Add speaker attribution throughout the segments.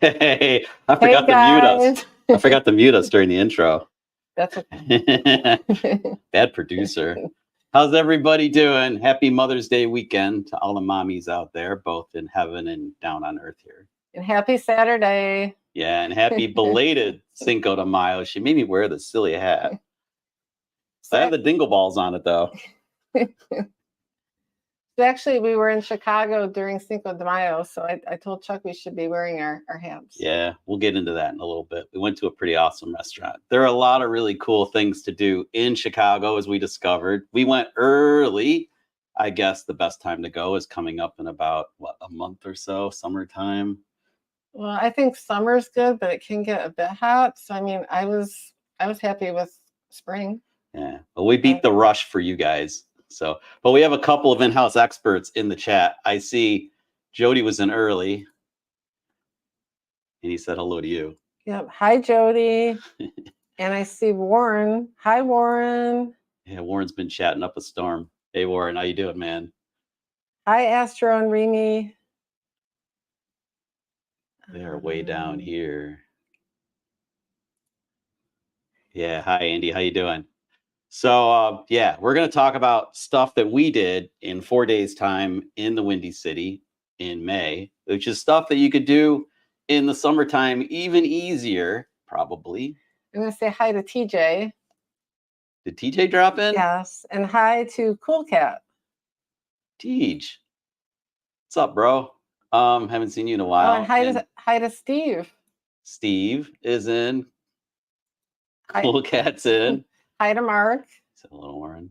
Speaker 1: Hey, I
Speaker 2: Hey
Speaker 1: forgot to mute us.
Speaker 2: guys.
Speaker 1: I forgot to mute us during the intro.
Speaker 2: That's okay.
Speaker 1: Bad producer. How's everybody doing? Happy Mother's Day weekend to all the mommies out there, both in heaven and down on earth here.
Speaker 2: And happy Saturday.
Speaker 1: Yeah, and happy belated Cinco de Mayo. She made me wear the silly hat. I have the dingle balls on it though.
Speaker 2: Actually, we were in Chicago during Cinco de Mayo, so I told Chuck we should be wearing our hats.
Speaker 1: Yeah, we'll get into that in a little bit. We went to a pretty awesome restaurant. There are a lot of really cool things to do in Chicago, as we discovered. We went early. I guess the best time to go is coming up in about, a month or so, summertime.
Speaker 2: Well, I think summer's good, but it can get a bit hot. So, I mean, I was happy with spring.
Speaker 1: Yeah, but we beat the rush for you guys. So, but we have a couple of in-house experts in the chat. I see Jody was in early, and he said hello to you.
Speaker 2: Yep. Hi, Jody. And I see Warren. Hi, Warren.
Speaker 1: Yeah, Warren's been chatting up a storm. Hey, Warren, how you doing, man?
Speaker 2: Hi, Astro and Remy.
Speaker 1: They're way down here. Yeah, hi, Andy. How you doing? So, yeah, we're going to talk about stuff that we did in 4 days' time in the Windy City in May, which is stuff that you could do in the summertime even easier, probably.
Speaker 2: I'm going to say hi to TJ.
Speaker 1: Did TJ drop in?
Speaker 2: Yes. And hi to Cool Cat.
Speaker 1: Tej. What's up, bro? Haven't seen you in a while.
Speaker 2: Oh, and hi to Steve.
Speaker 1: Steve is in. Cool Cat's in.
Speaker 2: Hi to Mark.
Speaker 1: Say hello, Warren.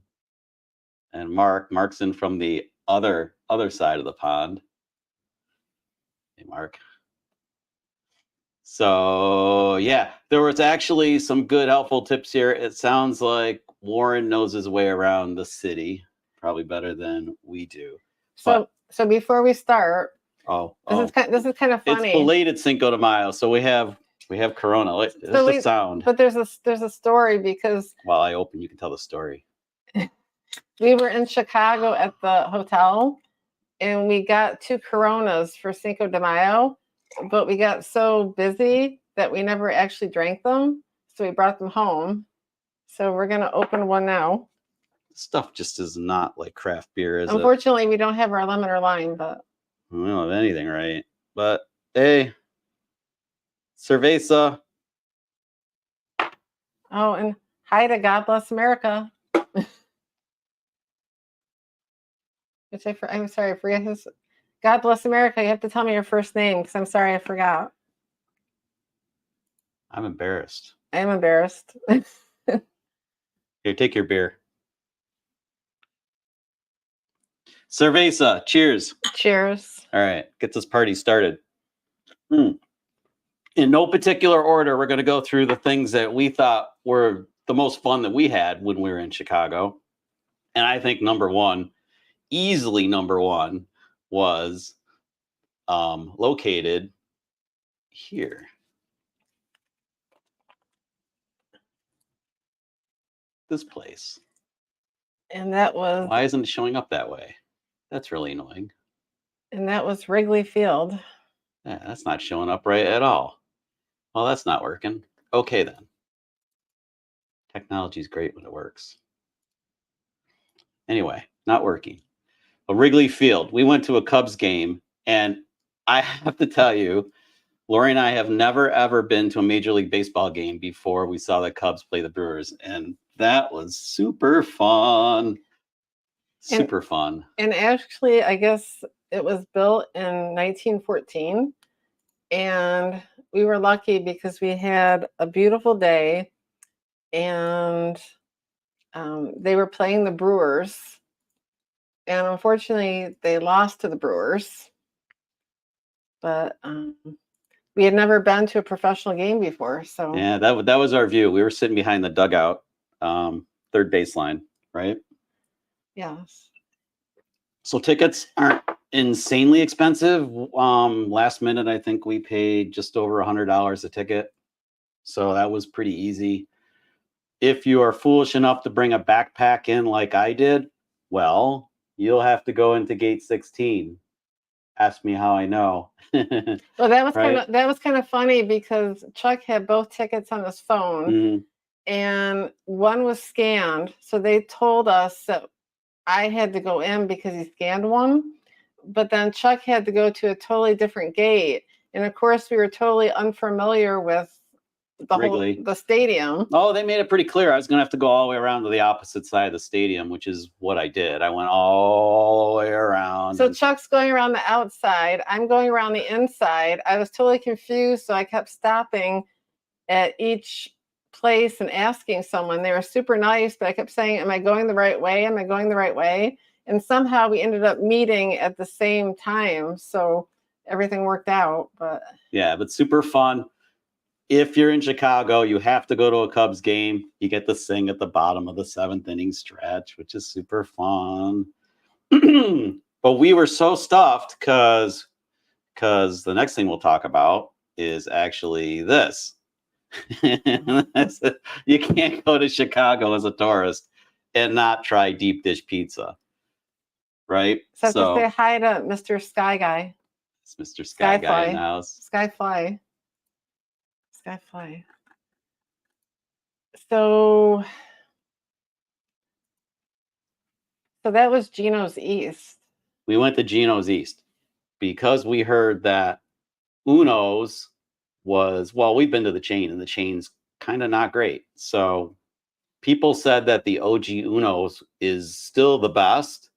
Speaker 1: And Mark's in from the other side of the pond. Hey, Mark. So, yeah, there was actually some good, helpful tips here. It sounds like Warren knows his way around the city probably better than we do.
Speaker 2: So before we start,
Speaker 1: this
Speaker 2: is kind of funny.
Speaker 1: It's belated Cinco de Mayo, so we have Corona. There's the sound.
Speaker 2: But there's a story because
Speaker 1: while I open, you can tell the story.
Speaker 2: We were in Chicago at the hotel, and we got 2 Coronas for Cinco de Mayo, but we got so busy that we never actually drank them, so we brought them home. So we're gonna open one now.
Speaker 1: Stuff just is not like craft beer, is it?
Speaker 2: Unfortunately, we don't have our lemon or lime, but
Speaker 1: we don't have anything, right? But hey, cerveza.
Speaker 2: Oh, and hi to God Bless America. I'm sorry, I forget his. God Bless America. You have to tell me your first name because I'm sorry I forgot.
Speaker 1: I'm embarrassed.
Speaker 2: I am embarrassed.
Speaker 1: Here, take your beer. Cerveza. Cheers.
Speaker 2: Cheers.
Speaker 1: All right, get this party started. In no particular order, we're going to go through the things that we thought were the most fun that we had when we were in Chicago. And I think easily number one, was located here. This place.
Speaker 2: And that was...
Speaker 1: Why isn't it showing up that way? That's really annoying.
Speaker 2: And that was Wrigley Field.
Speaker 1: Yeah, that's not showing up right at all. Well, that's not working. Okay, then. Technology is great when it works. Anyway, not working. A Wrigley Field. We went to a Cubs game, and I have to tell you, Lori and I have never, ever been to a Major League Baseball game before we saw the Cubs play the Brewers, and that was super fun. Super fun.
Speaker 2: And actually, I guess it was built in 1914, and we were lucky because we had a beautiful day, and they were playing the Brewers, and unfortunately, they lost to the Brewers. But we had never been to a professional game before, so
Speaker 1: yeah, that was our view. We were sitting behind the dugout, third baseline, right?
Speaker 2: Yes.
Speaker 1: So tickets aren't insanely expensive. Last minute, I think we paid just over $100 a ticket, so that was pretty easy. If you are foolish enough to bring a backpack in like I did, well, you'll have to go into gate 16. Ask me how I know.
Speaker 2: Well,
Speaker 1: Right?
Speaker 2: that was kind of funny because Chuck had both tickets on his phone,
Speaker 1: Mhm.
Speaker 2: and one was scanned. So they told us that I had to go in because he scanned one, but then Chuck had to go to a totally different gate. And of course, we were totally unfamiliar with
Speaker 1: Wrigley.
Speaker 2: the stadium.
Speaker 1: Oh, they made it pretty clear. I was going to have to go all the way around to the opposite side of the stadium, which is what I did. I went all the way around.
Speaker 2: So Chuck's going around the outside. I'm going around the inside. I was totally confused. So I kept stopping at each place and asking someone. They were super nice, but I kept saying, am I going the right way? Am I going the right way? And somehow we ended up meeting at the same time. So everything worked out. But
Speaker 1: yeah, but super fun. If you're in Chicago, you have to go to a Cubs game. You get to sing at the bottom of the 7th inning stretch, which is super fun. But we were so stuffed because the next thing we'll talk about is actually this. You can't go to Chicago as a tourist and not try deep dish pizza, right?
Speaker 2: so I have to say hi to Mr. Sky Guy.
Speaker 1: It's Mr. Sky Guy in the
Speaker 2: Skyfly.
Speaker 1: house.
Speaker 2: Skyfly. Skyfly. So that was Gino's East.
Speaker 1: We went to Gino's East because we heard that Uno's was, well, we've been to the chain and the chain's kind of not great. So people said that the OG Uno's is still the best.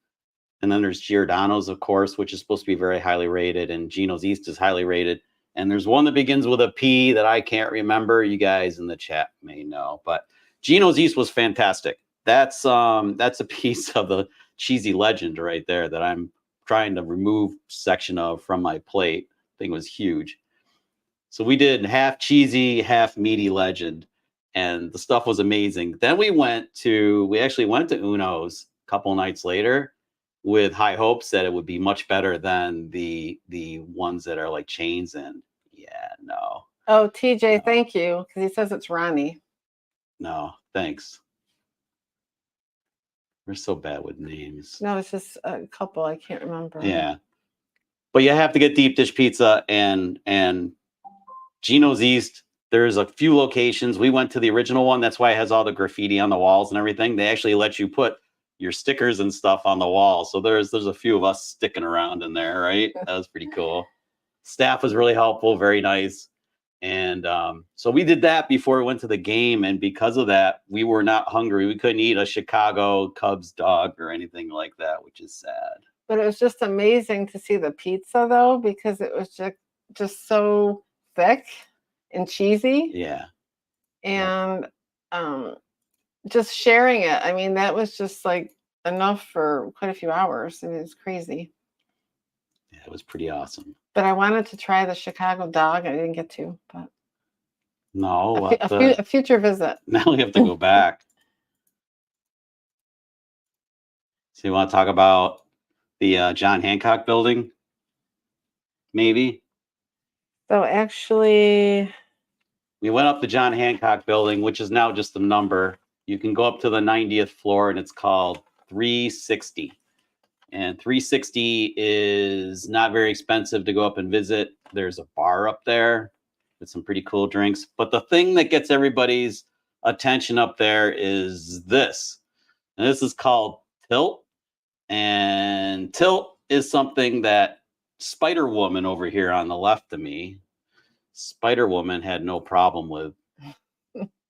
Speaker 1: And then there's Giordano's, of course, which is supposed to be very highly rated, and Gino's East is highly rated. And there's one that begins with a P that I can't remember. You guys in the chat may know, but Gino's East was fantastic. That's a piece of the cheesy legend right there that I'm trying to remove section of from my plate. Thing was huge. So we did half cheesy, half meaty legend, and the stuff was amazing. Then we actually went to Uno's a couple nights later with high hopes that it would be much better than the ones that are like chains. And yeah, no.
Speaker 2: Oh, TJ, thank you, because he says it's Ronnie.
Speaker 1: No, thanks. We're so bad with names.
Speaker 2: No, it's just a couple. I can't remember.
Speaker 1: Yeah. But you have to get deep dish pizza and Gino's East. There's a few locations. We went to the original one. That's why it has all the graffiti on the walls and everything. They actually let you put your stickers and stuff on the wall. So there's a few of us sticking around in there, right? That was pretty cool. Staff was really helpful, very nice. And so we did that before we went to the game. And because of that, we were not hungry. We couldn't eat a Chicago Cubs dog or anything like that, which is sad.
Speaker 2: But it was just amazing to see the pizza, though, because it was just so thick and cheesy.
Speaker 1: Yeah.
Speaker 2: And just sharing it. I mean, that was just like enough for quite a few hours. I mean, it's crazy.
Speaker 1: Yeah, it was pretty awesome.
Speaker 2: But I wanted to try the Chicago dog. I didn't get to, but
Speaker 1: no,
Speaker 2: a future visit.
Speaker 1: Now we have to go back. So you want to talk about the John Hancock building? Maybe.
Speaker 2: So actually,
Speaker 1: we went up the John Hancock building, which is now just a number. You can go up to the 90th floor, and it's called 360. And 360 is not very expensive to go up and visit. There's a bar up there with some pretty cool drinks. But the thing that gets everybody's attention up there is this. And this is called Tilt. And Tilt is something that Spider Woman over here on the left of me, Spider Woman had no problem with.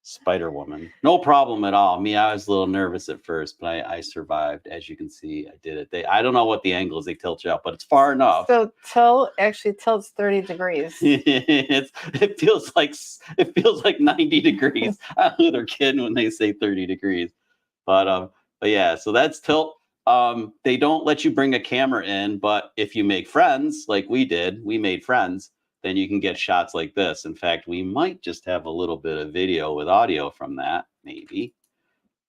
Speaker 1: Spider Woman, no problem at all. Me, I was a little nervous at first, but I survived. As you can see, I did it. I don't know what the angle is they tilt you up, but it's far enough.
Speaker 2: So tilt actually tilts 30 degrees.
Speaker 1: It feels like 90 degrees. I know they're kidding when they say 30 degrees, but yeah. So that's Tilt. They don't let you bring a camera in, but if you make friends, like we did, we made friends. Then you can get shots like this. In fact, we might just have a little bit of video with audio from that, maybe.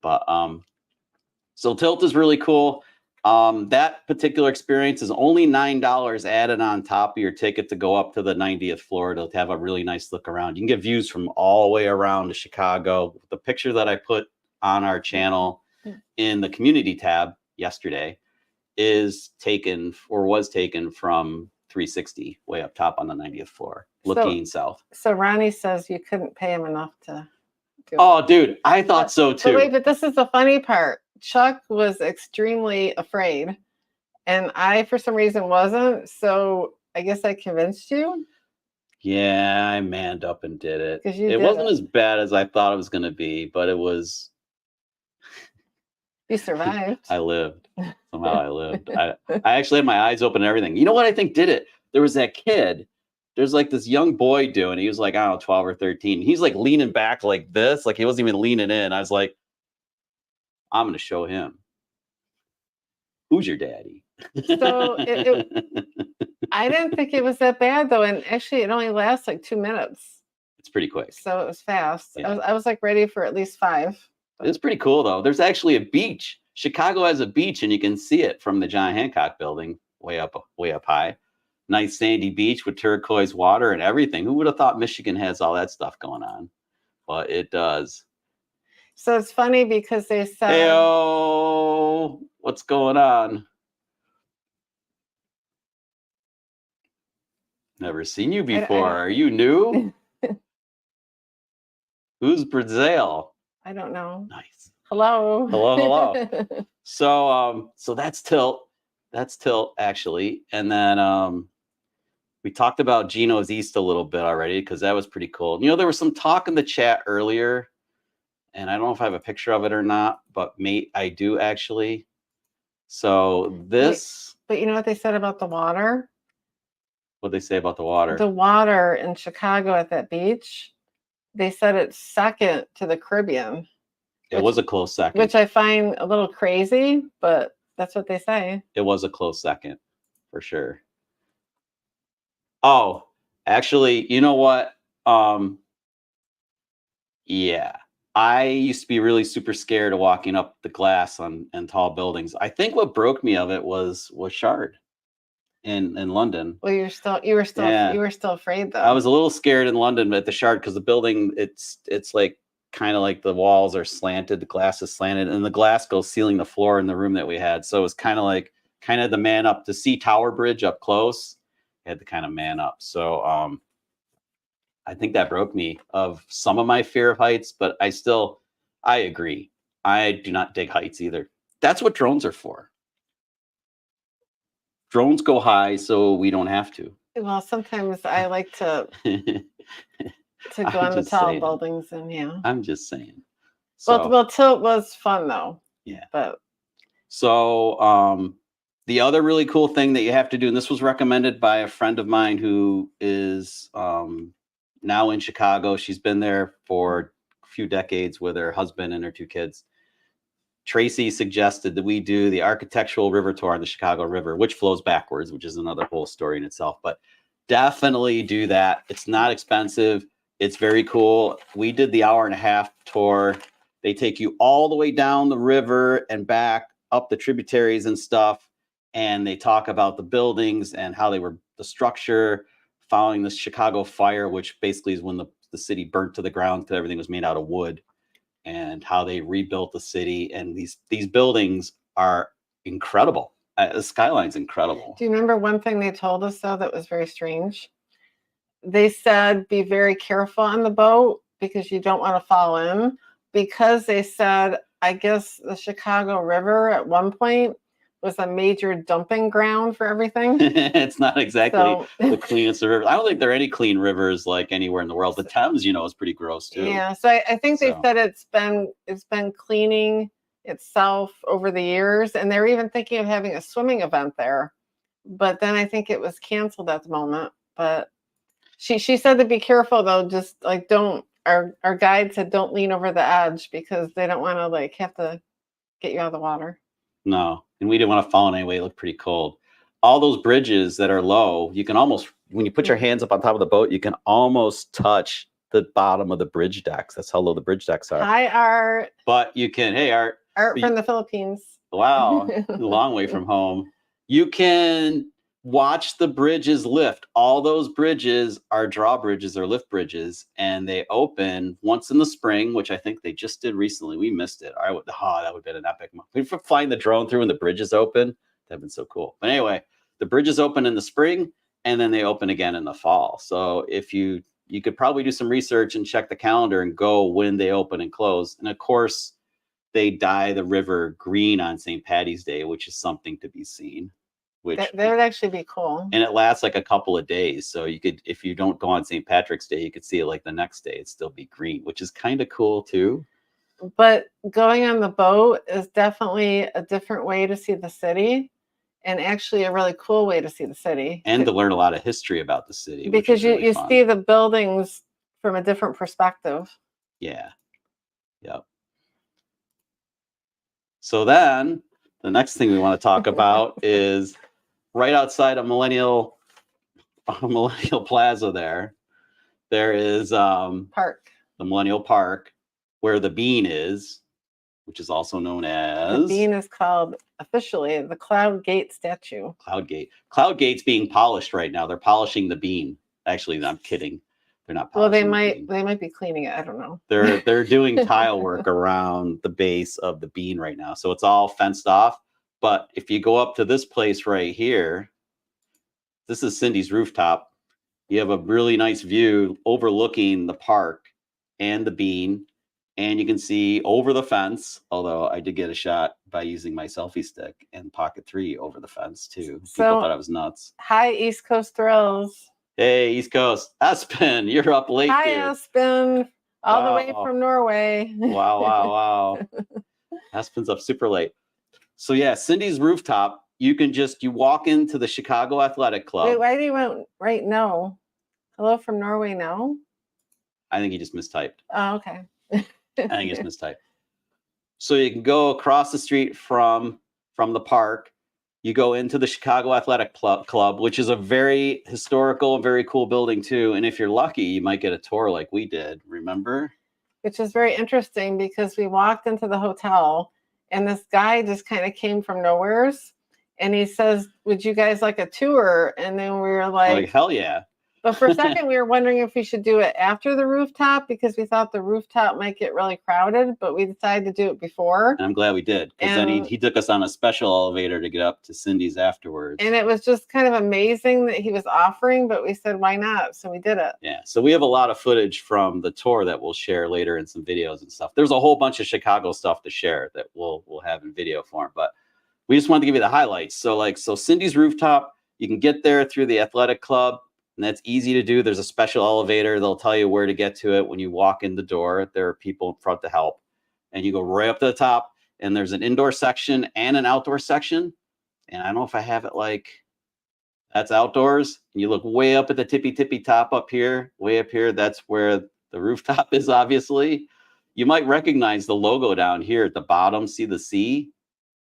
Speaker 1: But so Tilt is really cool. That particular experience is only $9 added on top of your ticket to go up to the 90th floor to have a really nice look around. You can get views from all the way around to Chicago. The picture that I put on our channel in the community tab yesterday is taken or was taken from 360 way up top on the 90th floor, looking south.
Speaker 2: So Ronnie says you couldn't pay him enough to do it.
Speaker 1: Oh, dude, I thought so
Speaker 2: But
Speaker 1: too.
Speaker 2: wait, but this is the funny part. Chuck was extremely afraid, and I, for some reason, wasn't. So I guess I convinced you.
Speaker 1: Yeah, I manned up and did it.
Speaker 2: 'Cause you
Speaker 1: It
Speaker 2: did
Speaker 1: wasn't
Speaker 2: it.
Speaker 1: as bad as I thought it was going to be, but it was.
Speaker 2: You survived.
Speaker 1: I lived. Somehow I lived. I actually had my eyes open and everything. You know what I think did it? There was that kid. There's like this young boy doing. He was like, I don't know, 12 or 13. He's like leaning back like this, like he wasn't even leaning in. I was like, I'm going to show him. Who's your daddy?
Speaker 2: So I didn't think it was that bad though, and actually it only lasts like 2 minutes,
Speaker 1: It's pretty quick.
Speaker 2: so it was fast.
Speaker 1: Yeah.
Speaker 2: I was like ready for at least 5.
Speaker 1: It's pretty cool though. There's actually a beach. Chicago has a beach, and you can see it from the John Hancock building, way up high. Nice sandy beach with turquoise water and everything. Who would have thought Michigan has all that stuff going on? But it does.
Speaker 2: So it's funny because they said,
Speaker 1: Heyo, what's going on? Never seen you before. Are you new? Who's Brazil?
Speaker 2: I don't know.
Speaker 1: Nice.
Speaker 2: Hello.
Speaker 1: Hello. So that's Tilt. That's Tilt actually. And then we talked about Gino's East a little bit already because that was pretty cool. You know, there was some talk in the chat earlier, and I don't know if I have a picture of it or not, but mate, I do actually. So this.
Speaker 2: But you know what they said about the water?
Speaker 1: What'd they say about the water?
Speaker 2: The water in Chicago at that beach, they said it's second to the Caribbean.
Speaker 1: It was a close second.
Speaker 2: Which I find a little crazy, but that's what they say.
Speaker 1: It was a close second, for sure. Oh, actually, you know what? Yeah. I used to be really super scared of walking up the glass on tall buildings. I think what broke me of it was Shard in London.
Speaker 2: Well, you were still afraid though.
Speaker 1: I was a little scared in London at the Shard because the building, it's like kind of like the walls are slanted, the glass is slanted, and the glass goes sealing the floor in the room that we had. So it was kind of the man up to see Tower Bridge up close. I had to kind of man up. So I think that broke me of some of my fear of heights, but I agree. I do not dig heights either. That's what drones are for. Drones go high so we don't have to.
Speaker 2: Well, sometimes I like to go on the tall buildings, and yeah.
Speaker 1: I'm just saying. So,
Speaker 2: well, Tilt was fun though.
Speaker 1: Yeah.
Speaker 2: But
Speaker 1: so the other really cool thing that you have to do, and this was recommended by a friend of mine who is now in Chicago. She's been there for a few decades with her husband and her 2 kids. Tracy suggested that we do the architectural river tour on the Chicago River, which flows backwards, which is another whole story in itself. But definitely do that. It's not expensive. It's very cool. We did the 1.5-hour tour. They take you all the way down the river and back up the tributaries and stuff. And they talk about the buildings and how they were the structure following the Chicago fire, which basically is when the city burnt to the ground because everything was made out of wood, and how they rebuilt the city. And these buildings are incredible. The skyline's incredible.
Speaker 2: Do you remember one thing they told us though that was very strange? They said be very careful on the boat because you don't want to fall in, because they said, I guess the Chicago River at one point was a major dumping ground for everything.
Speaker 1: It's not exactly the cleanest of rivers. I don't think there are any clean rivers like anywhere in the world. The Thames, is pretty gross too.
Speaker 2: Yeah, so I think they said it's been cleaning itself over the years, and they were even thinking of having a swimming event there, but then I think it was canceled at the moment. But she said to be careful though, just like don't. Our guide said don't lean over the edge because they don't want to like have to get you out of the water.
Speaker 1: No, and we didn't want to fall in anyway. It looked pretty cold. All those bridges that are low, you can almost, when you put your hands up on top of the boat, you can almost touch the bottom of the bridge decks. That's how low the bridge decks are.
Speaker 2: Hi, Art.
Speaker 1: But you can, hey, Art.
Speaker 2: Art from the Philippines.
Speaker 1: Wow, a long way from home. You can watch the bridges lift. All those bridges are drawbridges or lift bridges, and they open once in the spring, which I think they just did recently. We missed it. That would have been an epic moment. Flying the drone through and the bridges open, That'd been so cool. But anyway, the bridges open in the spring and then they open again in the fall. So if you could probably do some research and check the calendar and go when they open and close. And of course, they dye the river green on St. Patty's Day, which is something to be seen. Which
Speaker 2: That would actually be cool.
Speaker 1: And it lasts like a couple of days. So you could, if you don't go on St. Patrick's Day, you could see it like the next day. It'd still be green, which is kind of cool too.
Speaker 2: But going on the boat is definitely a different way to see the city, and actually a really cool way to see the city.
Speaker 1: And to learn a lot of history about the city.
Speaker 2: Because
Speaker 1: really
Speaker 2: you
Speaker 1: fun.
Speaker 2: see the buildings from a different perspective.
Speaker 1: Yeah. Yep. So then the next thing we want to talk about is right outside of Millennial Plaza there is
Speaker 2: Park.
Speaker 1: the Millennial Park, where the Bean is, which is also known as...
Speaker 2: The Bean is called officially the Cloud Gate statue.
Speaker 1: Cloud Gate. Cloud Gate's being polished right now. They're polishing the Bean. Actually, I'm kidding. They're not polishing
Speaker 2: they might be cleaning it. I don't know.
Speaker 1: They're doing tile work around the base of the Bean right now. So it's all fenced off. But if you go up to this place right here, this is Cindy's rooftop. You have a really nice view overlooking the park and the Bean. And you can see over the fence, although I did get a shot by using my selfie stick and Pocket 3 over the fence too. People thought I was nuts.
Speaker 2: Hi, East Coast Thrills.
Speaker 1: Hey, East Coast. Aspen, you're up late.
Speaker 2: Hi,
Speaker 1: dude.
Speaker 2: Aspen. All the way from Norway.
Speaker 1: Wow. Aspen's up super late. So yeah, Cindy's rooftop, you walk into the Chicago Athletic Club.
Speaker 2: Wait, why do you write no? Hello from Norway, no?
Speaker 1: I think he just mistyped.
Speaker 2: Oh, okay.
Speaker 1: I think it's mistyped. So you can go across the street from the park. You go into the Chicago Athletic Club, which is a very historical and very cool building too. And if you're lucky, you might get a tour like we did. Remember?
Speaker 2: Which is very interesting because we walked into the hotel and this guy just kind of came from nowheres and he says, "Would you guys like a tour?" And then we were like
Speaker 1: hell yeah.
Speaker 2: But for a second, we were wondering if we should do it after the rooftop because we thought the rooftop might get really crowded, but we decided to do it before.
Speaker 1: And I'm glad we did, because then he took us on a special elevator to get up to Cindy's afterwards.
Speaker 2: And it was just kind of amazing that he was offering, but we said, why not? So we did it.
Speaker 1: Yeah. So we have a lot of footage from the tour that we'll share later in some videos and stuff. There's a whole bunch of Chicago stuff to share that we'll have in video form, but we just wanted to give you the highlights. So Cindy's rooftop, you can get there through the athletic club. And that's easy to do. There's a special elevator. They'll tell you where to get to it when you walk in the door. There are people in front to help. And you go right up to the top. And there's an indoor section and an outdoor section. And I don't know if I have it that's outdoors. And you look way up at the tippy top up here, way up here. That's where the rooftop is, obviously. You might recognize the logo down here at the bottom. See the C?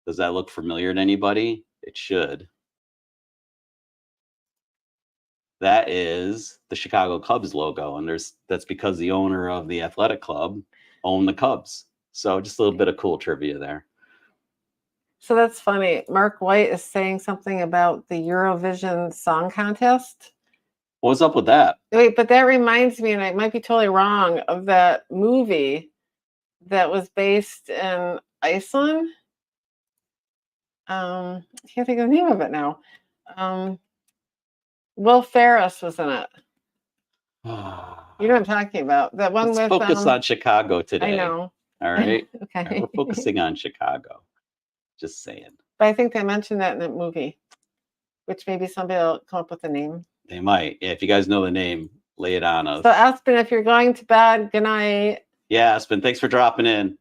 Speaker 1: Does that look familiar to anybody? It should. That is the Chicago Cubs logo. And that's because the owner of the athletic club owned the Cubs. So just a little bit of cool trivia there.
Speaker 2: So that's funny. Mark White is saying something about the Eurovision Song Contest.
Speaker 1: What's up with that?
Speaker 2: Wait, but that reminds me, and I might be totally wrong, of that movie that was based in Iceland. I can't think of the name of it now. Will Ferris was in it. You know what I'm talking about? That one.
Speaker 1: Let's focus on Chicago today.
Speaker 2: I know.
Speaker 1: All right.
Speaker 2: Okay.
Speaker 1: All right, we're focusing on Chicago. Just saying.
Speaker 2: But I think they mentioned that in that movie, which maybe somebody will come up with a name.
Speaker 1: They might. Yeah, if you guys know the name, lay it on us.
Speaker 2: So Aspen, if you're going to bed, good night.
Speaker 1: Yeah, Aspen, thanks for dropping in.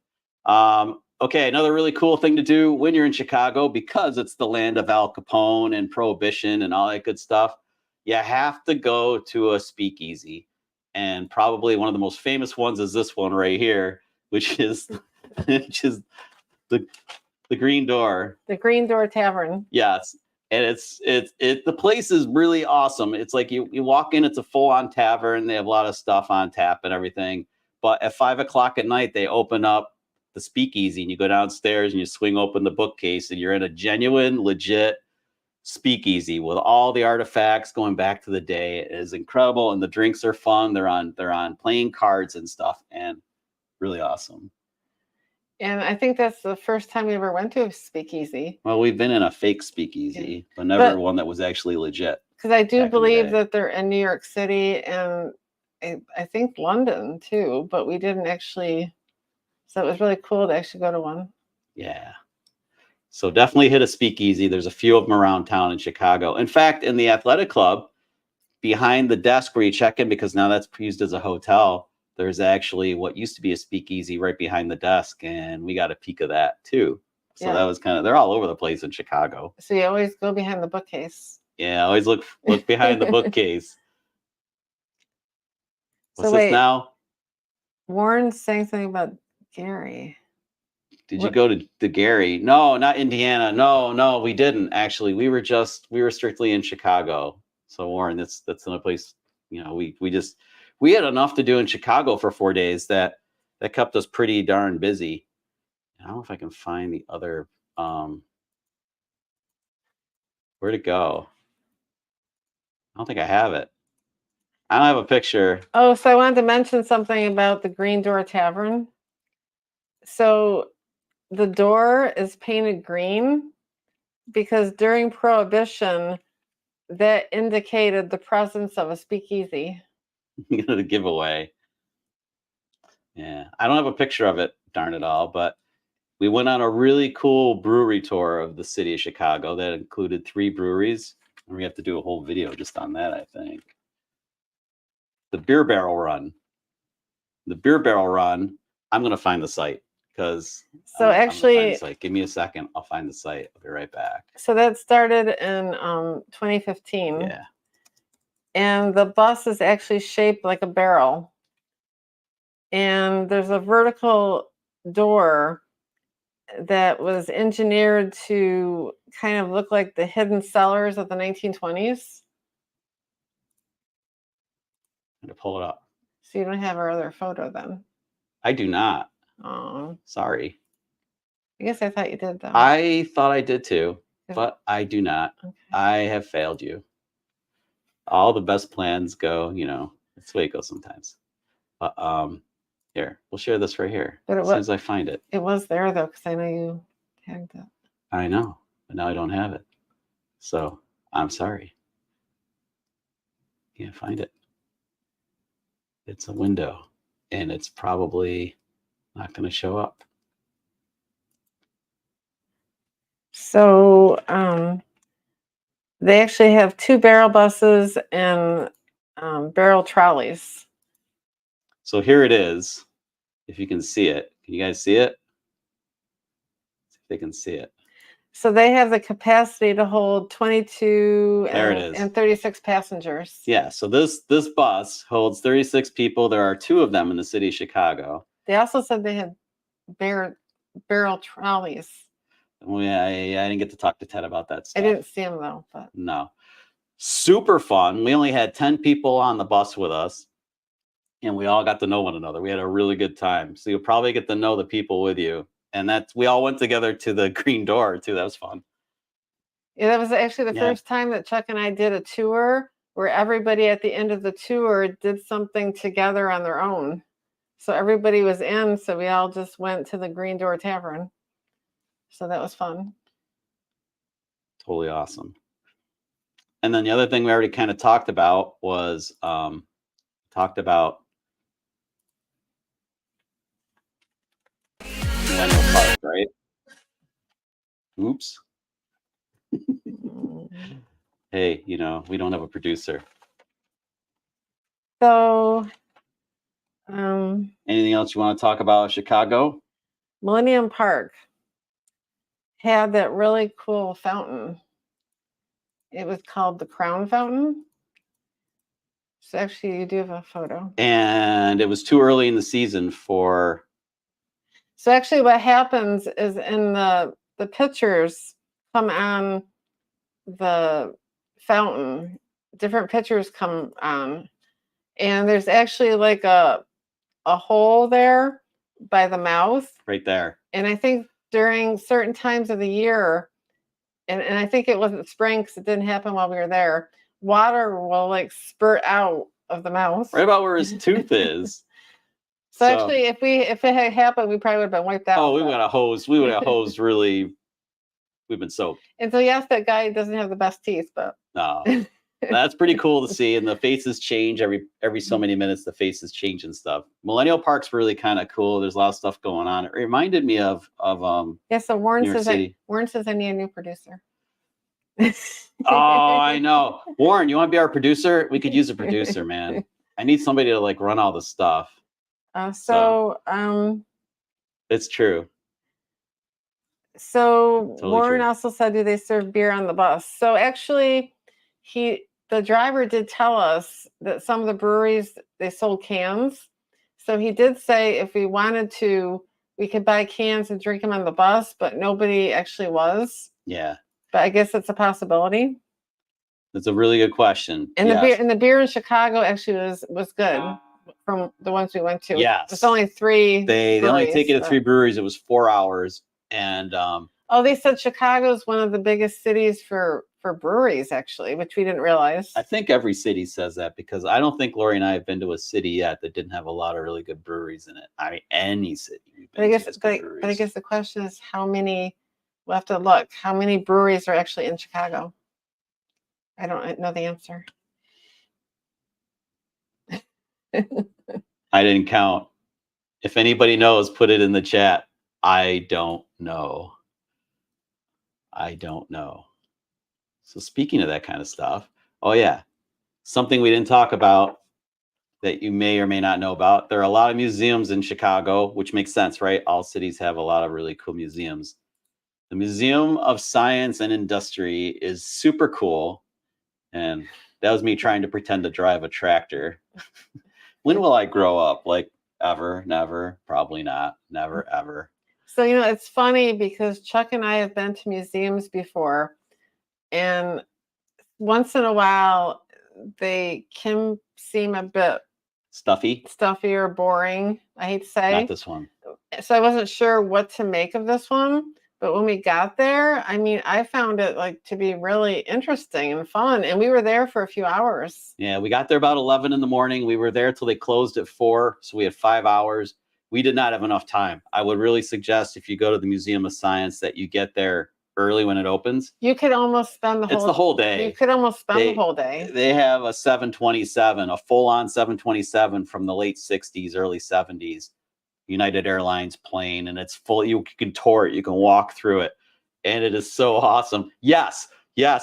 Speaker 1: Okay, another really cool thing to do when you're in Chicago, because it's the land of Al Capone and Prohibition and all that good stuff. You have to go to a speakeasy. And probably one of the most famous ones is this one right here, which is the Green Door.
Speaker 2: The Green Door Tavern.
Speaker 1: Yes. And the place is really awesome. It's like you walk in, it's a full-on tavern. They have a lot of stuff on tap and everything. But at 5 o'clock at night, they open up the speakeasy and you go downstairs and you swing open the bookcase and you're in a genuine, legit speakeasy with all the artifacts going back to the day. It is incredible, and the drinks are fun. They're on playing cards and stuff, and really awesome.
Speaker 2: And I think that's the first time we ever went to a speakeasy.
Speaker 1: Well, we've been in a fake speakeasy, but never one that was actually legit.
Speaker 2: Because I do
Speaker 1: back in the
Speaker 2: believe
Speaker 1: day.
Speaker 2: that they're in New York City and I think London too, but we didn't actually. So it was really cool to actually go to one.
Speaker 1: Yeah. So definitely hit a speakeasy. There's a few of them around town in Chicago. In fact, in the athletic club, behind the desk where you check in, because now that's used as a hotel, there's actually what used to be a speakeasy right behind the desk, and we got a peek of that too. So
Speaker 2: Yeah.
Speaker 1: that was kind of, they're all over the place in Chicago.
Speaker 2: So you always go behind the bookcase.
Speaker 1: Yeah, always look behind the bookcase. What's
Speaker 2: So
Speaker 1: this
Speaker 2: wait,
Speaker 1: now?
Speaker 2: Warren's saying something about Gary.
Speaker 1: Did you go to Gary? No, not Indiana. No, we didn't actually. We were strictly in Chicago. So Warren, that's another place. You know, we had enough to do in Chicago for 4 days that kept us pretty darn busy. I don't know if I can find the other. Where'd it go? I don't think I have it. I don't have a picture.
Speaker 2: Oh, so I wanted to mention something about the Green Door Tavern. So the door is painted green because during Prohibition, that indicated the presence of a speakeasy.
Speaker 1: The giveaway. Yeah, I don't have a picture of it, darn it all, but we went on a really cool brewery tour of the city of Chicago that included 3 breweries. And we have to do a whole video just on that, I think. The Beer Barrel Run. The Beer Barrel Run, I'm going to find the site because
Speaker 2: So actually,
Speaker 1: give me a second. I'll find the site. I'll be right back.
Speaker 2: So that started in 2015.
Speaker 1: Yeah.
Speaker 2: And the bus is actually shaped like a barrel. And there's a vertical door that was engineered to kind of look like the hidden cellars of the 1920s.
Speaker 1: I'm going to pull it up.
Speaker 2: So you don't have our other photo then?
Speaker 1: I do not.
Speaker 2: Oh.
Speaker 1: Sorry.
Speaker 2: I guess I thought you did though.
Speaker 1: I thought I did too, but I do not. Okay. I have failed you. All the best plans go, you know, that's the way it goes sometimes. But here, we'll share this right here as soon as I find it.
Speaker 2: It was there though, because I know you tagged it.
Speaker 1: I know, but now I don't have it. So I'm sorry. Can't find it. It's a window, and it's probably not going to show up.
Speaker 2: So they actually have 2 barrel buses and barrel trolleys.
Speaker 1: So here it is. If you can see it, can you guys see it? See if they can see it.
Speaker 2: So they have the capacity to hold 22 and 36 passengers.
Speaker 1: Yeah, so this bus holds 36 people. There are 2 of them in the city of Chicago.
Speaker 2: They also said they had barrel trolleys.
Speaker 1: Well, yeah, I didn't get to talk to Ted about that stuff.
Speaker 2: I didn't see him though, but
Speaker 1: no. Super fun. We only had 10 people on the bus with us, and we all got to know one another. We had a really good time. So you'll probably get to know the people with you. And we all went together to the Green Door too. That was fun.
Speaker 2: Yeah, that was actually the first time that Chuck and I did a tour where everybody at the end of the tour did something together on their own. So everybody was in, so we all just went to the Green Door Tavern. So that was fun.
Speaker 1: Totally awesome. And then the other thing we already kind of talked about was Millennial Park, right? Oops. Hey, you know, we don't have a producer.
Speaker 2: So
Speaker 1: anything else you want to talk about Chicago?
Speaker 2: Millennium Park had that really cool fountain. It was called the Crown Fountain. So actually you do have a photo.
Speaker 1: And it was too early in the season for...
Speaker 2: So actually what happens is in the pictures come on the fountain, different pictures come on, and there's actually like a hole there by the mouth.
Speaker 1: Right there.
Speaker 2: And I think during certain times of the year, and I think it wasn't spring because it didn't happen while we were there, water will like spurt out of the mouth.
Speaker 1: Right about where his tooth is.
Speaker 2: So actually, if it had happened, we probably would have been wiped out.
Speaker 1: Oh, we would have hosed. We would have hosed really. We've been soaked.
Speaker 2: And so yes, that guy doesn't have the best teeth, but
Speaker 1: no, that's pretty cool to see. And the faces change every so many minutes. The faces change and stuff. Millennial Park's really kind of cool. There's a lot of stuff going on. It reminded me of
Speaker 2: yeah. So Warren
Speaker 1: New York City.
Speaker 2: Warren says I need a new producer.
Speaker 1: Oh, I know. Warren, you want to be our producer? We could use a producer, man. I need somebody to like run all the stuff.
Speaker 2: It's
Speaker 1: true.
Speaker 2: So
Speaker 1: Totally
Speaker 2: Warren
Speaker 1: true.
Speaker 2: also said, do they serve beer on the bus? So actually, the driver did tell us that some of the breweries, they sold cans. So he did say if we wanted to, we could buy cans and drink them on the bus, but nobody actually was.
Speaker 1: Yeah.
Speaker 2: But I guess it's a possibility.
Speaker 1: That's a really good question.
Speaker 2: And the beer in Chicago actually was good from the ones we went to.
Speaker 1: Yes.
Speaker 2: It's only 3
Speaker 1: They only take you to 3 breweries. It was 4 hours. And
Speaker 2: they said Chicago is one of the biggest cities for breweries, actually, which we didn't realize.
Speaker 1: I think every city says that because I don't think Lori and I have been to a city yet that didn't have a lot of really good breweries in it. I mean, any city.
Speaker 2: But I guess the question is how many. We'll have to look. How many breweries are actually in Chicago? I don't know the answer.
Speaker 1: I didn't count. If anybody knows, put it in the chat. I don't know. So speaking of that kind of stuff, oh yeah, something we didn't talk about that you may or may not know about. There are a lot of museums in Chicago, which makes sense, right? All cities have a lot of really cool museums. The Museum of Science and Industry is super cool. And that was me trying to pretend to drive a tractor. When will I grow up? Like ever, never, probably not, never, ever.
Speaker 2: So, it's funny because Chuck and I have been to museums before. And once in a while, they can seem a bit
Speaker 1: stuffy
Speaker 2: or boring. I hate to say.
Speaker 1: Not this one.
Speaker 2: So I wasn't sure what to make of this one. But when we got there, I mean, I found it to be really interesting and fun. And we were there for a few hours.
Speaker 1: Yeah, we got there about 11 in the morning. We were there till they closed at 4. So we had 5 hours. We did not have enough time. I would really suggest if you go to the Museum of Science that you get there early when it opens.
Speaker 2: You could almost spend
Speaker 1: the whole day.
Speaker 2: You could almost spend the whole day.
Speaker 1: They have a 727, a full-on 727 from the late 60s, early 70s. United Airlines plane, and it's full. You can tour it, you can walk through it, and it is so awesome. Yes,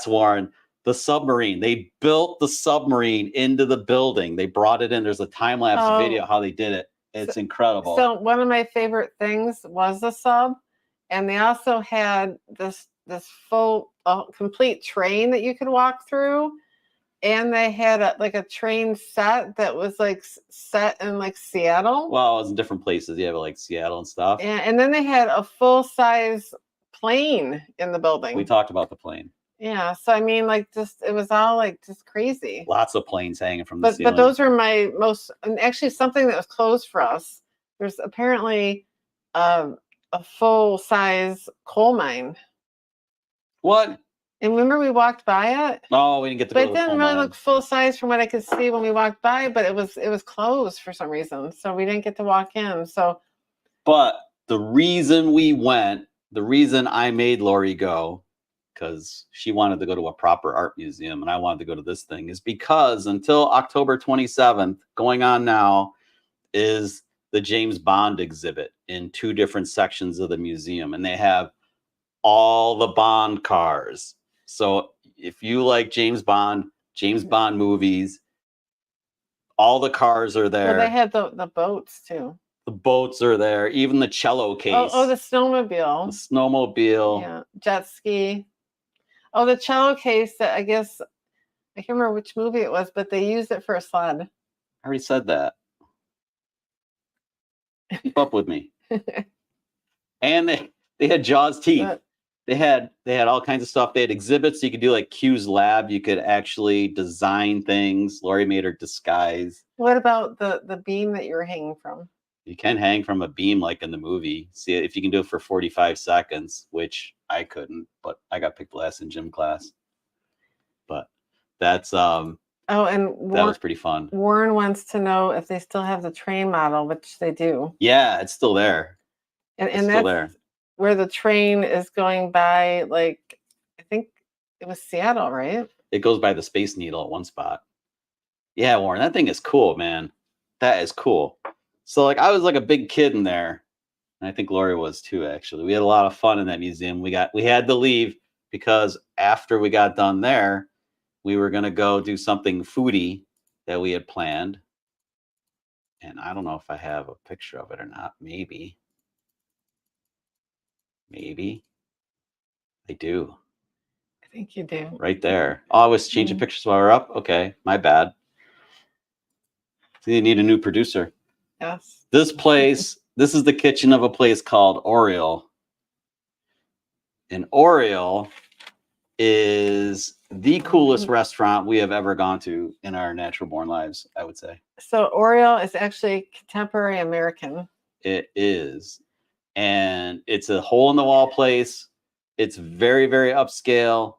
Speaker 1: Warren, the submarine. They built the submarine into the building. They brought it in. There's a time-lapse video how they did it. It's incredible.
Speaker 2: So one of my favorite things was the sub, and they also had this full complete train that you could walk through. And they had a train set that was set in Seattle.
Speaker 1: Well, it was in different places. Yeah, but Seattle and stuff.
Speaker 2: And then they had a full-size plane in the building.
Speaker 1: We talked about the plane.
Speaker 2: Yeah. So I mean, it was all just crazy.
Speaker 1: Lots of planes hanging from the
Speaker 2: But
Speaker 1: ceiling.
Speaker 2: those are my most, and actually something that was closed for us. There's apparently a full-size coal mine.
Speaker 1: What?
Speaker 2: And remember we walked by it?
Speaker 1: Oh, we didn't get to go to the
Speaker 2: But it didn't really look full size from what I could see when we walked by, but it was closed for some reason. So we didn't get to walk in.
Speaker 1: But the reason we went, the reason I made Lori go, because she wanted to go to a proper art museum and I wanted to go to this thing, is because until October 27th, going on now, is the James Bond exhibit in 2 different sections of the museum. And they have all the Bond cars. So if you like James Bond movies, all the cars are there.
Speaker 2: Well, they had the boats too.
Speaker 1: The boats are there. Even the cello case.
Speaker 2: Oh, the snowmobile.
Speaker 1: The snowmobile.
Speaker 2: Yeah, jet ski. Oh, the cello case that I guess, I can't remember which movie it was, but they used it for a sled.
Speaker 1: I already said that. Keep up with me. And they had Jaws teeth. They had all kinds of stuff. They had exhibits. You could do Q's Lab. You could actually design things. Lori made her disguise.
Speaker 2: What about the beam that you were hanging from?
Speaker 1: You can hang from a beam like in the movie. See if you can do it for 45 seconds, which I couldn't, but I got picked last in gym class. But that's
Speaker 2: Oh, and
Speaker 1: That was pretty fun.
Speaker 2: Warren wants to know if they still have the train model, which they do.
Speaker 1: Yeah, it's still there.
Speaker 2: And
Speaker 1: It's
Speaker 2: and
Speaker 1: still
Speaker 2: that's
Speaker 1: there.
Speaker 2: where the train is going by, like, I think it was Seattle, right?
Speaker 1: It goes by the Space Needle at one spot. Yeah, Warren, that thing is cool, man. That is cool. So like I was like a big kid in there. And I think Lori was too, actually. We had a lot of fun in that museum. We had to leave because after we got done there, we were gonna go do something foodie that we had planned. And I don't know if I have a picture of it or not. Maybe. Maybe. I do.
Speaker 2: I think you do.
Speaker 1: Right there. Oh, I was changing pictures while we're up. Okay, my bad. So you need a new producer.
Speaker 2: Yes.
Speaker 1: This place, this is the kitchen of a place called Oriole. And Oriole is the coolest restaurant we have ever gone to in our natural born lives, I would say.
Speaker 2: So Oriole is actually contemporary American.
Speaker 1: It is. And it's a hole in the wall place. It's very, very upscale.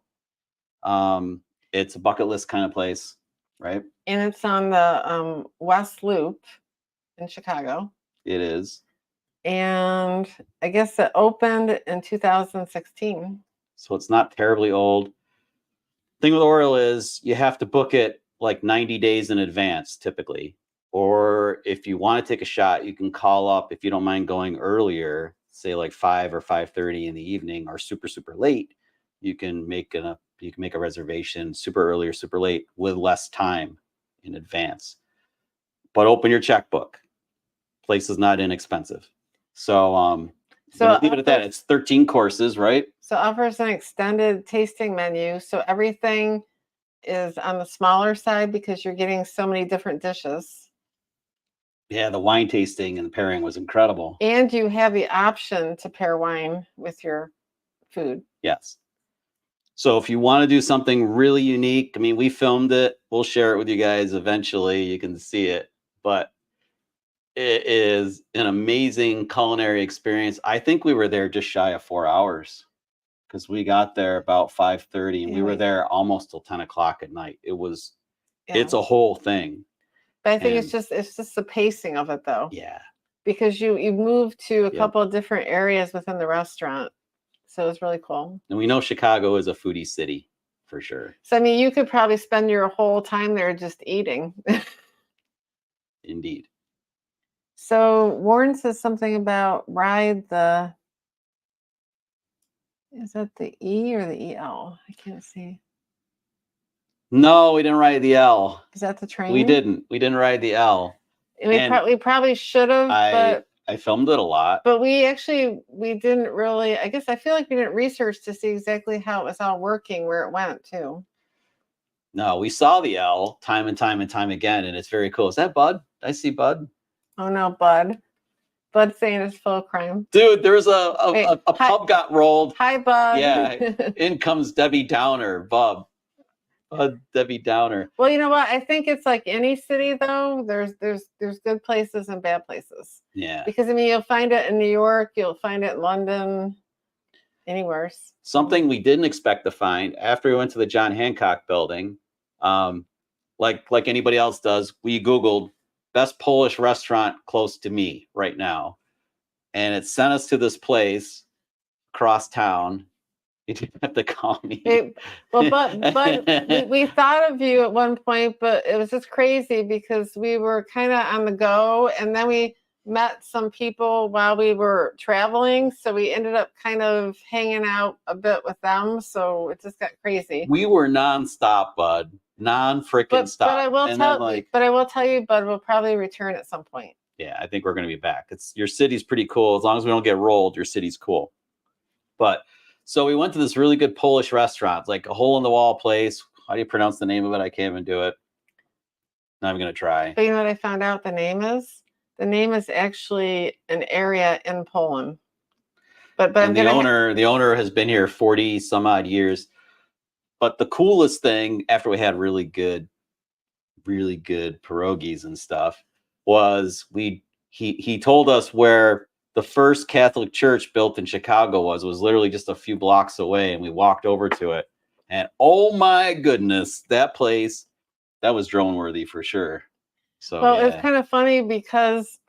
Speaker 1: It's a bucket list kind of place, right?
Speaker 2: And it's on the West Loop in Chicago.
Speaker 1: It is.
Speaker 2: And I guess it opened in 2016.
Speaker 1: So it's not terribly old. Thing with Oriole is you have to book it like 90 days in advance, typically. Or if you want to take a shot, you can call up if you don't mind going earlier, say like 5 or 5:30 in the evening, or super, super late. You can make a reservation super early or super late with less time in advance. But open your checkbook. Place is not inexpensive. So leave it at that. It's 13 courses, right?
Speaker 2: So offers an extended tasting menu. So everything is on the smaller side because you're getting so many different dishes.
Speaker 1: Yeah, the wine tasting and the pairing was incredible.
Speaker 2: And you have the option to pair wine with your food.
Speaker 1: Yes. So if you want to do something really unique, I mean, we filmed it. We'll share it with you guys eventually. You can see it. But it is an amazing culinary experience. I think we were there just shy of 4 hours because we got there about 5:30 and we were there almost till 10 o'clock at night. It's a whole thing.
Speaker 2: But I think it's just the pacing of it, though.
Speaker 1: Yeah.
Speaker 2: Because you moved to a couple of different areas within the restaurant. So it was really cool.
Speaker 1: And we know Chicago is a foodie city for sure.
Speaker 2: So, I mean, you could probably spend your whole time there just eating.
Speaker 1: Indeed.
Speaker 2: So Warren says something about ride the, is that the E or the EL? I can't see.
Speaker 1: No, we didn't ride the L.
Speaker 2: Is that the train?
Speaker 1: We didn't ride the L.
Speaker 2: We probably should have, but
Speaker 1: I filmed it a lot.
Speaker 2: But we didn't really, I guess I feel like we didn't research to see exactly how it was all working, where it went to.
Speaker 1: No, we saw the L time and time and time again, and it's very cool. Is that Bud? I see Bud.
Speaker 2: Oh no, Bud. Bud saying it's full of crime.
Speaker 1: Dude, there's a pub got rolled.
Speaker 2: Hi, Bud.
Speaker 1: Yeah, in comes Debbie Downer, Bud, Debbie Downer.
Speaker 2: Well, you know what? I think it's like any city, though. There's good places and bad places.
Speaker 1: Yeah.
Speaker 2: Because I mean, you'll find it in New York, you'll find it in London, anywhere.
Speaker 1: Something we didn't expect to find after we went to the John Hancock building, like anybody else does, we Googled best Polish restaurant close to me right now, and it sent us to this place across town. You didn't have to call me.
Speaker 2: But we thought of you at one point, but it was just crazy because we were kind of on the go, and then we met some people while we were traveling, so we ended up kind of hanging out a bit with them, so it just got crazy.
Speaker 1: We were nonstop, Bud. Non-freaking stop.
Speaker 2: But I will tell you, Bud, we'll probably return at some point.
Speaker 1: Yeah, I think we're going to be back. Your city's pretty cool. As long as we don't get rolled, your city's cool. But so we went to this really good Polish restaurant, like a hole in the wall place. How do you pronounce the name of it? I can't even do it. Not even going to try.
Speaker 2: But you know what I found out the name is? The name is actually an area in Poland. But
Speaker 1: the owner has been here 40 some odd years. But the coolest thing after we had really good pierogies and stuff was he told us where the first Catholic church built in Chicago was literally just a few blocks away, and we walked over to it. And oh my goodness, that place drone worthy for sure. So
Speaker 2: Well,
Speaker 1: yeah.
Speaker 2: it's kind of funny because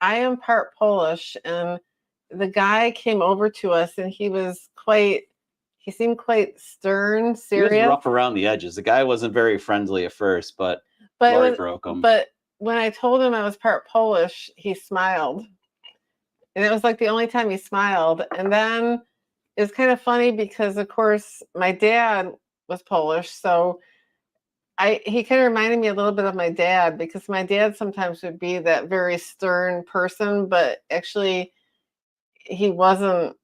Speaker 2: I am part Polish, and the guy came over to us, and he seemed quite stern,
Speaker 1: He was
Speaker 2: serious.
Speaker 1: rough around the edges. The guy wasn't very friendly at first, but
Speaker 2: But
Speaker 1: Lori broke him.
Speaker 2: But when I told him I was part Polish, he smiled, and it was like the only time he smiled. And then it's kind of funny because, of course, my dad was Polish, so he kind of reminded me a little bit of my dad, because my dad sometimes would be that very stern person, but actually he wasn't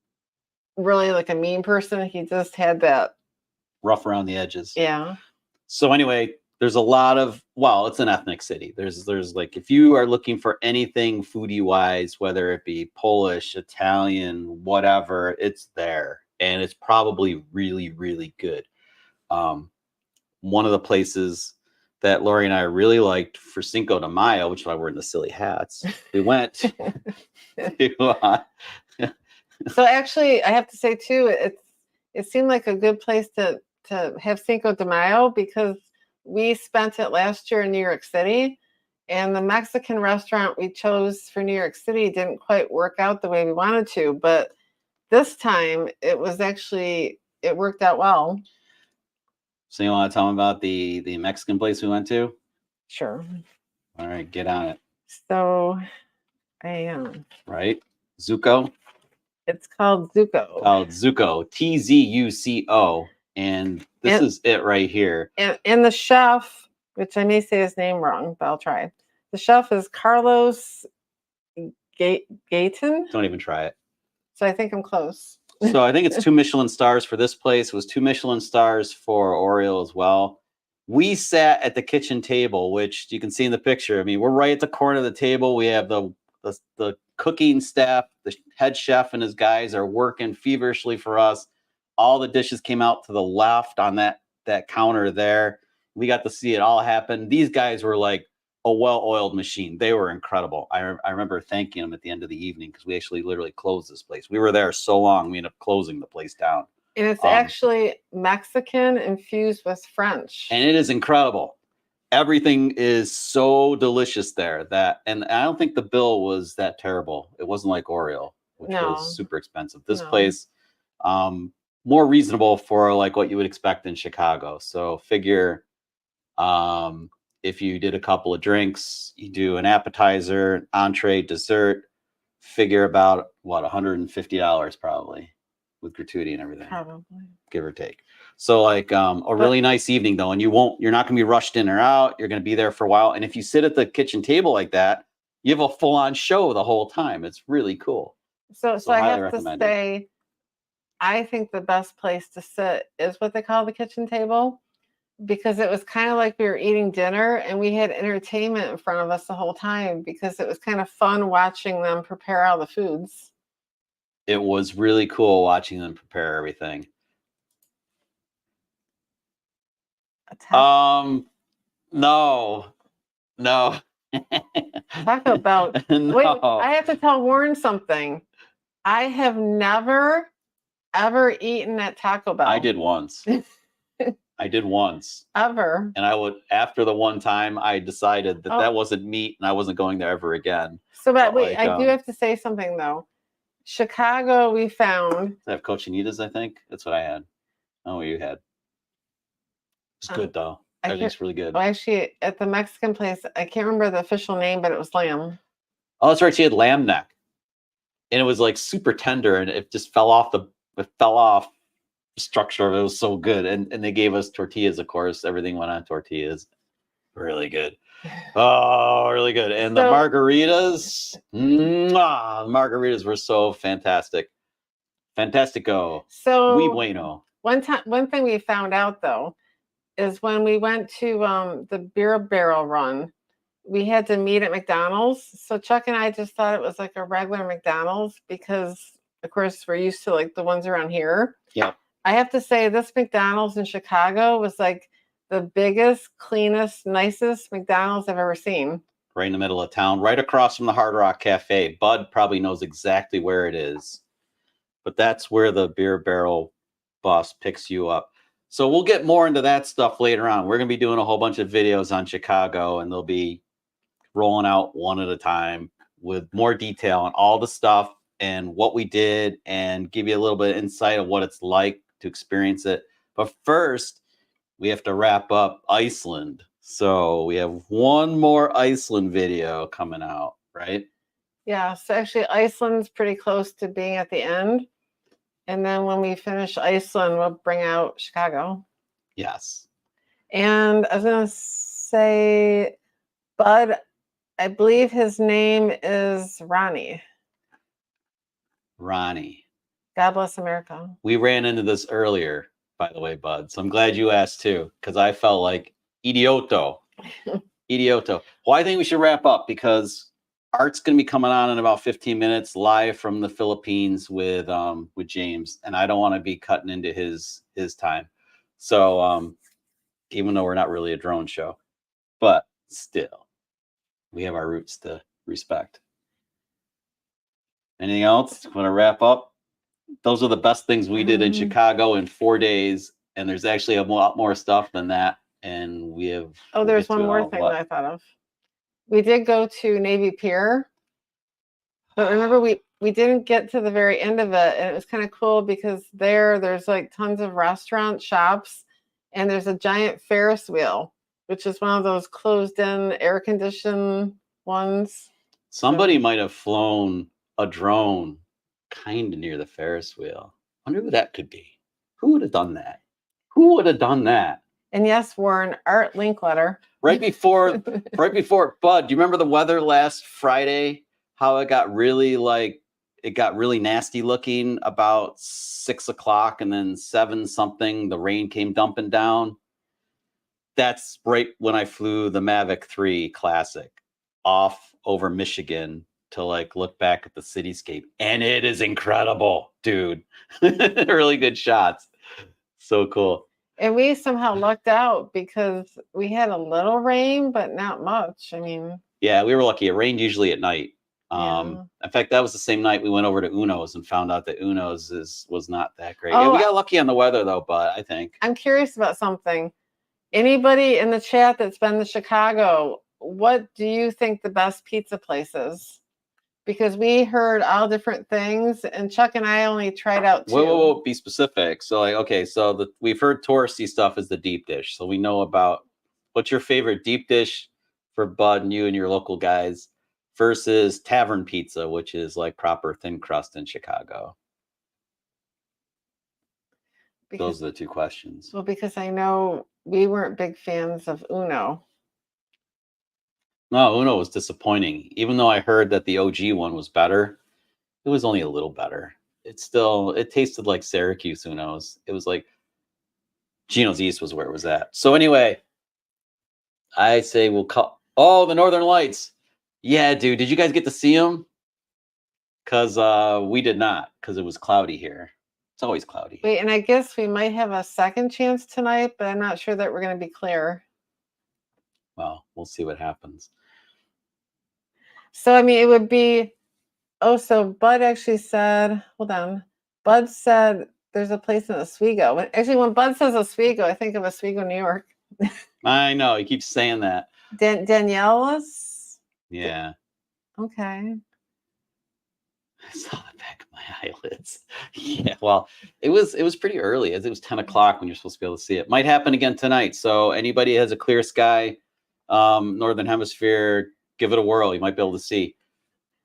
Speaker 2: really like a mean person. He just had that
Speaker 1: rough around the edges.
Speaker 2: Yeah.
Speaker 1: So anyway, there's a lot of, well, it's an ethnic city. There's like, if you are looking for anything foodie wise, whether it be Polish, Italian, whatever, it's there. And it's probably really, really good. One of the places that Lori and I really liked for Cinco de Mayo, which is why we're in the silly hats, we went to,
Speaker 2: So actually, I have to say too, it seemed like a good place to have Cinco de Mayo, because we spent it last year in New York City, and the Mexican restaurant we chose for New York City didn't quite work out the way we wanted to, but this time it worked out well.
Speaker 1: So you want to tell them about the Mexican place we went to?
Speaker 2: Sure.
Speaker 1: All right, get on it.
Speaker 2: So I
Speaker 1: right, Zuko.
Speaker 2: It's called Zuko.
Speaker 1: Called Zuko, Tzuco, and this is it right here.
Speaker 2: And the chef, which I may say his name wrong, but I'll try. The chef is Carlos Gayton.
Speaker 1: Don't even try it.
Speaker 2: So I think I'm close.
Speaker 1: So I think it's 2 Michelin stars for this place. It was 2 Michelin stars for Oriole as well. We sat at the kitchen table, which you can see in the picture. I mean, we're right at the corner of the table. We have the cooking staff, the head chef and his guys are working feverishly for us. All the dishes came out to the left on that counter there. We got to see it all happen. These guys were like a well-oiled machine. They were incredible. I remember thanking them at the end of the evening, because we actually literally closed this place. We were there so long, we ended up closing the place down.
Speaker 2: And it's actually Mexican infused with French.
Speaker 1: And it is incredible. Everything is so delicious there and I don't think the bill was that terrible. It wasn't like Oriole, which was super expensive. This place, more reasonable for like what you would expect in Chicago. So figure, if you did a couple of drinks, you do an appetizer, entree, dessert, figure about what, $150 probably, with gratuity and everything.
Speaker 2: Probably.
Speaker 1: Give or take. So like a really nice evening though, and you're not gonna be rushed in or out. You're gonna be there for a while. And if you sit at the kitchen table like that, you have a full-on show the whole time. It's really cool.
Speaker 2: So I have to say, I think the best place to sit is what they call the kitchen table, because it was kind of like we were eating dinner and we had entertainment in front of us the whole time, because it was kind of fun watching them prepare all the foods.
Speaker 1: It was really cool watching them prepare everything. No.
Speaker 2: Talk about
Speaker 1: no.
Speaker 2: Wait, I have to tell Warren something. I have never ever eaten at Taco Bell.
Speaker 1: I did once.
Speaker 2: Ever.
Speaker 1: And after the one time, I decided that wasn't meat, and I wasn't going there ever again.
Speaker 2: So, but wait, I do have to say something though. Chicago, we found.
Speaker 1: I have Cochinitas, I think. That's what I had. Oh, you had. It's good though. Everything's really good.
Speaker 2: Well, actually, at the Mexican place, I can't remember the official name, but it was lamb.
Speaker 1: Oh, that's right. She had lamb neck, and it was like super tender, and it just fell off the structure. It was so good, and they gave us tortillas. Of course, everything went on tortillas. Really good. Oh, really good. And the margaritas, the margaritas were so fantastic. Fantastico.
Speaker 2: So
Speaker 1: muy bueno.
Speaker 2: One thing we found out though is when we went to the Beer Barrel run, we had to meet at McDonald's. So Chuck and I just thought it was like a regular McDonald's, because of course we're used to like the ones around here.
Speaker 1: Yeah.
Speaker 2: I have to say this McDonald's in Chicago was like the biggest, cleanest, nicest McDonald's I've ever seen.
Speaker 1: Right in the middle of town, right across from the Hard Rock Cafe. Bud probably knows exactly where it is, but that's where the Beer Barrel bus picks you up. So we'll get more into that stuff later on. We're going to be doing a whole bunch of videos on Chicago, and they'll be rolling out one at a time with more detail on all the stuff and what we did, and give you a little bit of insight of what it's like to experience it. But first, we have to wrap up Iceland. So we have one more Iceland video coming out, right?
Speaker 2: Yeah, so actually Iceland's pretty close to being at the end. And then when we finish Iceland, we'll bring out Chicago.
Speaker 1: Yes.
Speaker 2: And I was going to say, Bud, I believe his name is Ronnie.
Speaker 1: Ronnie.
Speaker 2: God bless America.
Speaker 1: We ran into this earlier, by the way, Bud. So I'm glad you asked too, because I felt like idioto. Idioto. Well, I think we should wrap up because Art's going to be coming on in about 15 minutes live from the Philippines with James, and I don't want to be cutting into his time. So even though we're not really a drone show, but still, we have our roots to respect. Anything else? Want to wrap up? Those are the best things we did in Chicago in 4 days, and there's actually a lot more stuff than that. And we have.
Speaker 2: Oh, there's one more thing that I thought of. We did go to Navy Pier, but remember we didn't get to the very end of it, and it was kind of cool because there's like tons of restaurant shops, and there's a giant Ferris wheel, which is one of those closed-in air-conditioned ones.
Speaker 1: Somebody might have flown a drone kind of near the Ferris wheel. I wonder who that could be. Who would have done that? Who would have done that?
Speaker 2: And yes, Warren, Art Linkletter.
Speaker 1: Right before, Bud, do you remember the weather last Friday? How it got really nasty looking about 6 o'clock, and then 7 something, the rain came dumping down. That's right when I flew the Mavic 3 Classic off over Michigan to look back at the cityscape, and it is incredible, dude. Really good shots. So cool.
Speaker 2: And we somehow lucked out because we had a little rain, but not much. I mean,
Speaker 1: yeah, we were lucky. It rained usually at night. In fact, that was the same night we went over to Uno's and found out that Uno's was not that great. Yeah, we got lucky on the weather though, but I think.
Speaker 2: I'm curious about something. Anybody in the chat that's been to Chicago, what do you think the best pizza place is? Because we heard all different things, and Chuck and I only tried out 2.
Speaker 1: Whoa, be specific. So we've heard touristy stuff is the deep dish. So we know about what's your favorite deep dish for Bud and you and your local guys versus tavern pizza, which is like proper thin crust in Chicago. Those are the 2 questions.
Speaker 2: Well, because I know we weren't big fans of Uno.
Speaker 1: No, Uno was disappointing. Even though I heard that the OG one was better, it was only a little better. It tasted like Syracuse Uno's. It was like Gino's East was where it was at. So anyway, I say we'll call. Oh, the Northern Lights. Yeah, dude. Did you guys get to see them? Because we did not, because it was cloudy here. It's always cloudy.
Speaker 2: Wait, and I guess we might have a second chance tonight, but I'm not sure that we're going to be clear.
Speaker 1: Well, we'll see what happens.
Speaker 2: So, I mean, it would be, so Bud actually said, hold on. Bud said there's a place in Oswego. Actually, when Bud says Oswego, I think of Oswego, New York.
Speaker 1: I know. He keeps saying that.
Speaker 2: Daniela's?
Speaker 1: Yeah.
Speaker 2: Okay.
Speaker 1: I saw the back of my eyelids. Yeah, well, it was pretty early, as it was 10 o'clock when you're supposed to be able to see it. Might happen again tonight. So anybody has a clear sky, Northern Hemisphere, give it a whirl. You might be able to see.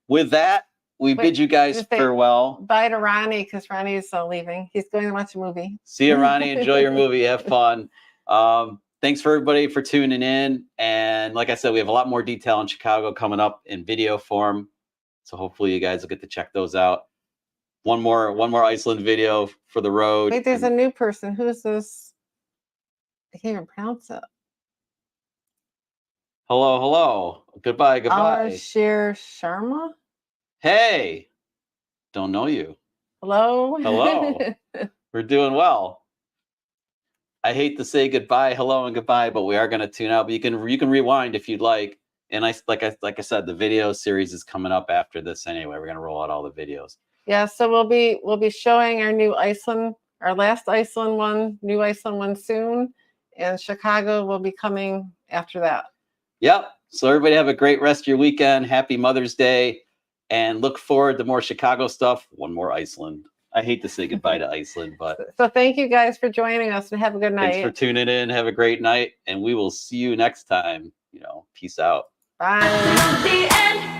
Speaker 1: With that, we bid you guys farewell.
Speaker 2: Bye to Ronnie, because Ronnie's leaving. He's going to watch a movie.
Speaker 1: See you, Ronnie. Enjoy your movie. Have fun. Thanks for everybody for tuning in. And like I said, we have a lot more detail in Chicago coming up in video form. So hopefully you guys will get to check those out. One more Iceland video for the road.
Speaker 2: Wait, there's a new person. Who's this? I can't even pronounce it.
Speaker 1: Hello. Goodbye.
Speaker 2: Alashir Sharma?
Speaker 1: Hey, don't know you.
Speaker 2: Hello.
Speaker 1: We're doing well. I hate to say goodbye, hello, and goodbye, but we are going to tune out. But you can rewind if you'd like. And like I said, the video series is coming up after this anyway. We're going to roll out all the videos.
Speaker 2: Yeah, so we'll be showing our new Iceland our last Iceland one, new Iceland one soon, and Chicago will be coming after that.
Speaker 1: Yep. So everybody have a great rest of your weekend. Happy Mother's Day, and look forward to more Chicago stuff. One more Iceland. I hate to say goodbye to Iceland, but
Speaker 2: So thank you guys for joining us, and have a good night.
Speaker 1: thanks for tuning in. Have a great night, and we will see you next time. Peace out.
Speaker 2: Bye.